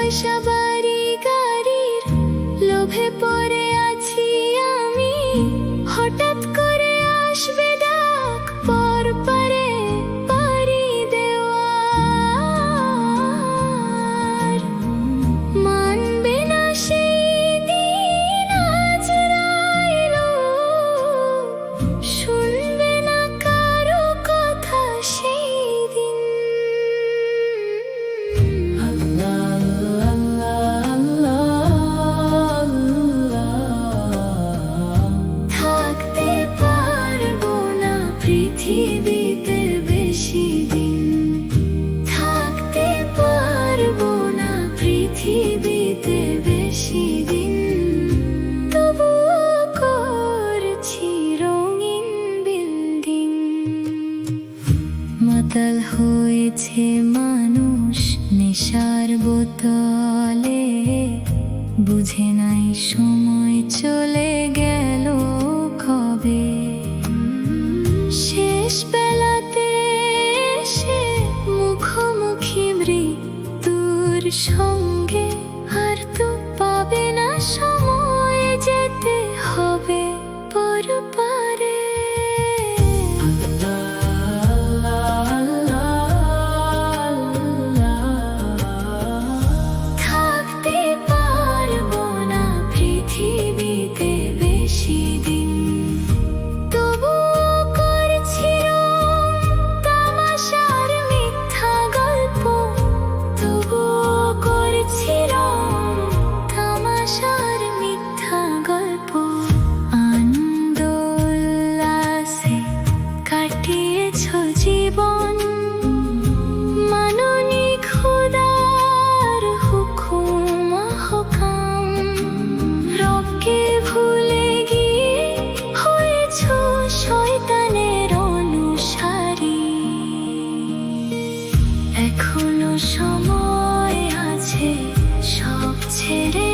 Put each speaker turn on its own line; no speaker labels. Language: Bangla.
পয়সা বাড়ি গাড়ির লোভে পড়ে আছি আমি। হঠাৎ করে আসবে ডাক পর পারে পাড়ি দেওয়ার। মানবে না সেই দিন আজরাইলো, শুনবে না কারো কথা সেই দিন। থাকতে পারবো না পৃথিবীতে বেশি দিন, থাকতে পারবো না পৃথিবীতে বেশি দিন। তবুও করছি রঙিন বিল্ডিং। মাতাল হয়েছে মানুষ নেশার বোতলে, বুঝে নাই সময় চলে গেল কবে। শেষ বেলাতে এসে মুখোমুখি মৃত্যুর সঙ্গে, আর তো পাবে না সময়, যেতে হবে পরপারে। থাকতে পারবো না পৃথিবীতে বেশি দিন, তবুও করছি রং তামাশার মিথ্যা গল্প, তবুও করছি রং তামাশার মিথ্যা গল্প। আনন্দ উল্লাসে কাটিয়েছ জীবন, মাননি খোদার হুকুম হকাম। রবকে ভুলে গিয়ে হয়েছ শয়তানের অনুসারী। এখনো সময় আছে সব ছেড়ে